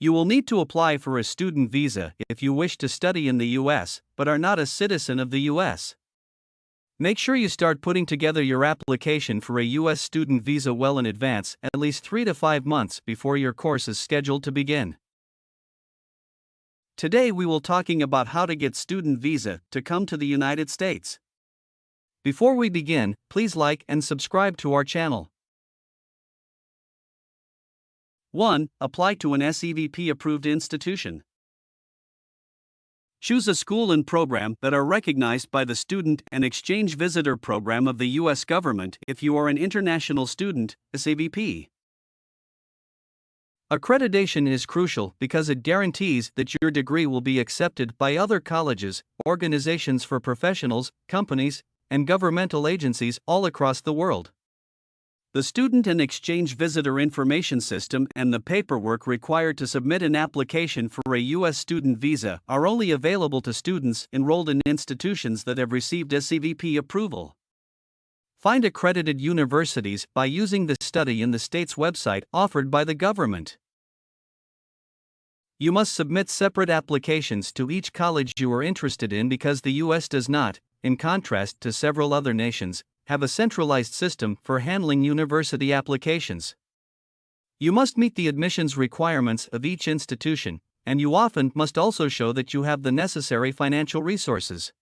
You will need to apply for a student visa if you wish to study in the US but are not a citizen of the US. Make sure you start putting together your application for a US student visa well in advance, at least 3 to 5 months before your course is scheduled to begin. Today we will talking about how to get student visa to come to the United States. Before we begin, please like and subscribe to our channel. 1. Apply to an SEVP-approved institution. Choose a school and program that are recognized by the Student and Exchange Visitor Program of the U.S. government if you are an international student, SEVP. Accreditation is crucial because it guarantees that your degree will be accepted by other colleges, organizations for professionals, companies, and governmental agencies all across the world. The Student and Exchange Visitor Information System and the paperwork required to submit an application for a U.S. student visa are only available to students enrolled in institutions that have received SEVP approval. Find accredited universities by using the study in the state's website offered by the government. You must submit separate applications to each college you are interested in because the U.S. does not, in contrast to several other nations, have a centralized system for handling university applications. You must meet the admissions requirements of each institution, and you often must also show that you have the necessary financial resources.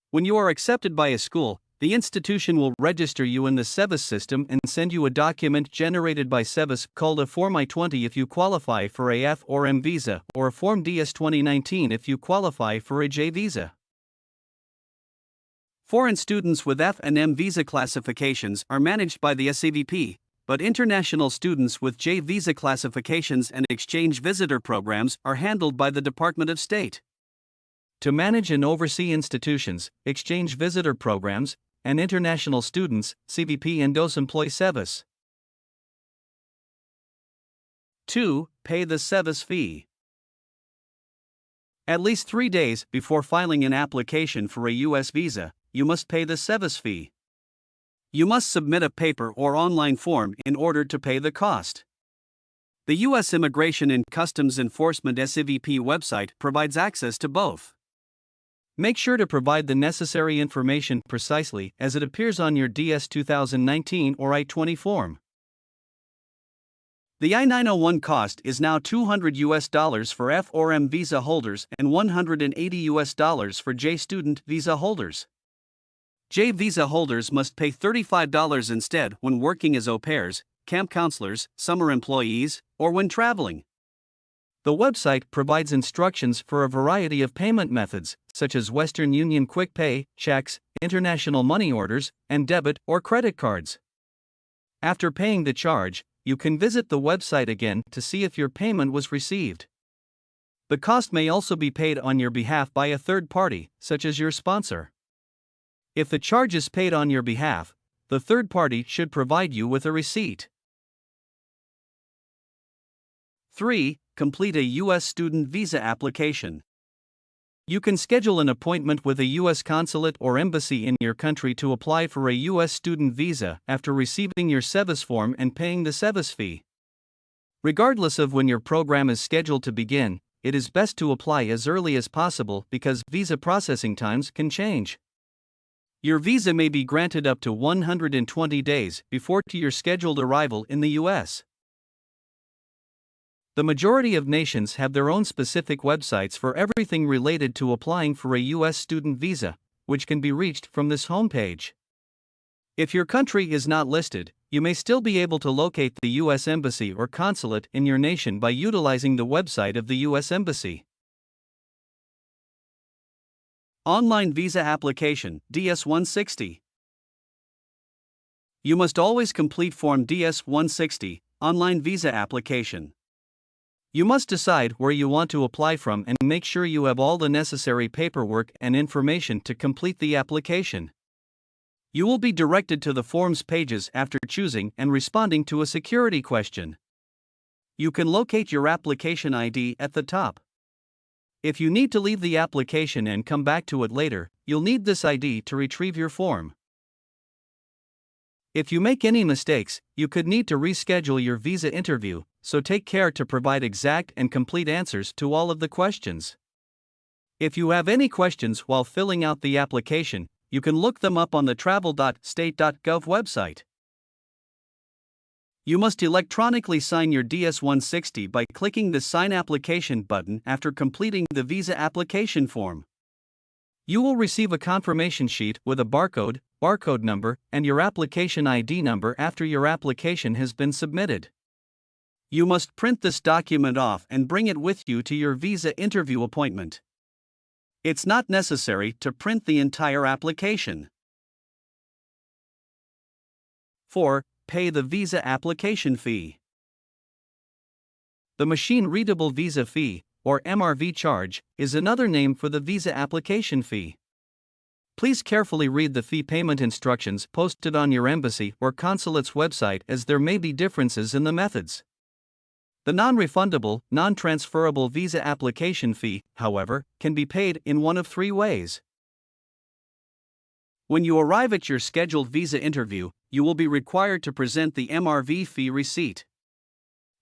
When you are accepted by a school, the institution will register you in the SEVIS system and send you a document generated by SEVIS called a Form I-20 if you qualify for a F or M visa, or a Form DS 2019 if you qualify for a J visa. Foreign students with F and M visa classifications are managed by the SEVP, but international students with J visa classifications and exchange visitor programs are handled by the Department of State. To manage and oversee institutions, exchange visitor programs, and international students, SEVP and DOS employ SEVIS. 2. Pay the SEVIS fee. At least 3 days before filing an application for a U.S. visa, you must pay the SEVIS fee. You must submit a paper or online form in order to pay the cost. The U.S. Immigration and Customs Enforcement SEVP website provides access to both. Make sure to provide the necessary information precisely as it appears on your DS 2019 or I-20 form. The I-901 cost is now $200 for F or M visa holders and $180 for J student visa holders. J visa holders must pay $35 instead when working as au pairs, camp counselors, summer employees, or when traveling. The website provides instructions for a variety of payment methods, such as Western Union Quick Pay, checks, international money orders, and debit or credit cards. After paying the charge, you can visit the website again to see if your payment was received. The cost may also be paid on your behalf by a third party, such as your sponsor. If the charge is paid on your behalf, the third party should provide you with a receipt. 3. Complete a U.S. student visa application. You can schedule an appointment with a U.S. consulate or embassy in your country to apply for a U.S. student visa after receiving your SEVIS form and paying the SEVIS fee. Regardless of when your program is scheduled to begin, it is best to apply as early as possible because visa processing times can change. Your visa may be granted up to 120 days before your scheduled arrival in the U.S. The majority of nations have their own specific websites for everything related to applying for a U.S. student visa, which can be reached from this homepage. If your country is not listed, you may still be able to locate the U.S. Embassy or consulate in your nation by utilizing the website of the U.S. Embassy. Online Visa Application, DS-160. You must always complete Form DS-160, Online Visa Application. You must decide where you want to apply from and make sure you have all the necessary paperwork and information to complete the application. You will be directed to the forms pages after choosing and responding to a security question. You can locate your application ID at the top. If you need to leave the application and come back to it later, you'll need this ID to retrieve your form. If you make any mistakes, you could need to reschedule your visa interview, so take care to provide exact and complete answers to all of the questions. If you have any questions while filling out the application, you can look them up on the travel.state.gov website. You must electronically sign your DS-160 by clicking the Sign Application button after completing the visa application form. You will receive a confirmation sheet with a barcode number, and your application ID number after your application has been submitted. You must print this document off and bring it with you to your visa interview appointment. It's not necessary to print the entire application. 4. Pay the visa application fee. The machine-readable visa fee, or MRV charge, is another name for the visa application fee. Please carefully read the fee payment instructions posted on your embassy or consulate's website, as there may be differences in the methods. The non-refundable, non-transferable visa application fee, however, can be paid in one of three ways. When you arrive at your scheduled visa interview, you will be required to present the MRV fee receipt.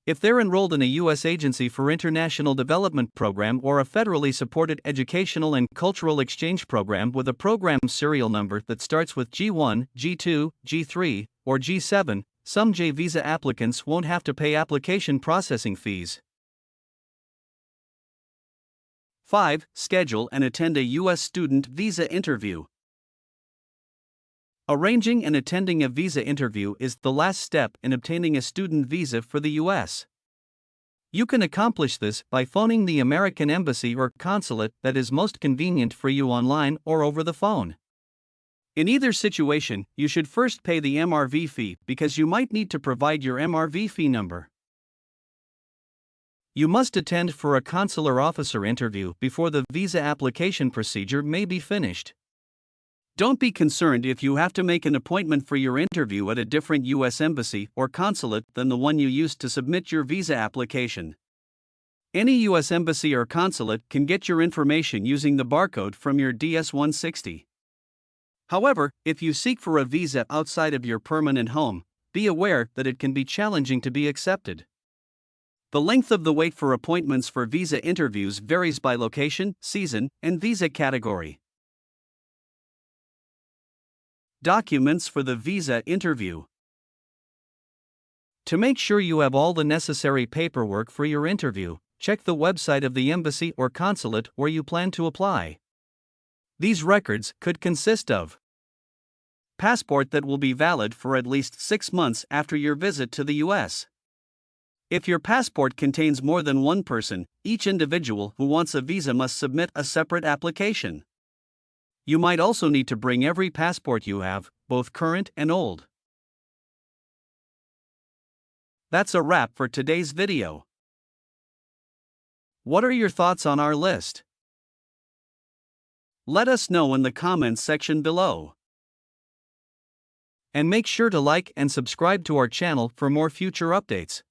If they're enrolled in a U.S. agency for international development program or a federally supported educational and cultural exchange program with a program serial number that starts with G1, G2, G3, or G7, some J visa applicants won't have to pay application processing fees. 5. Schedule and attend a U.S. student visa interview. Arranging and attending a visa interview is the last step in obtaining a student visa for the U.S. You can accomplish this by phoning the American embassy or consulate that is most convenient for you online or over the phone. In either situation, you should first pay the MRV fee because you might need to provide your MRV fee number. You must attend for a consular officer interview before the visa application procedure may be finished. Don't be concerned if you have to make an appointment for your interview at a different U.S. embassy or consulate than the one you used to submit your visa application. Any U.S. embassy or consulate can get your information using the barcode from your DS-160. However, if you seek for a visa outside of your permanent home, be aware that it can be challenging to be accepted. The length of the wait for appointments for visa interviews varies by location, season, and visa category. Documents for the visa interview. To make sure you have all the necessary paperwork for your interview, check the website of the embassy or consulate where you plan to apply. These records could consist of passport that will be valid for at least 6 months after your visit to the U.S. If your passport contains more than one person, each individual who wants a visa must submit a separate application. You might also need to bring every passport you have, both current and old. That's a wrap for today's video. What are your thoughts on our list? Let us know in the comments section below. And make sure to like and subscribe to our channel for more future updates.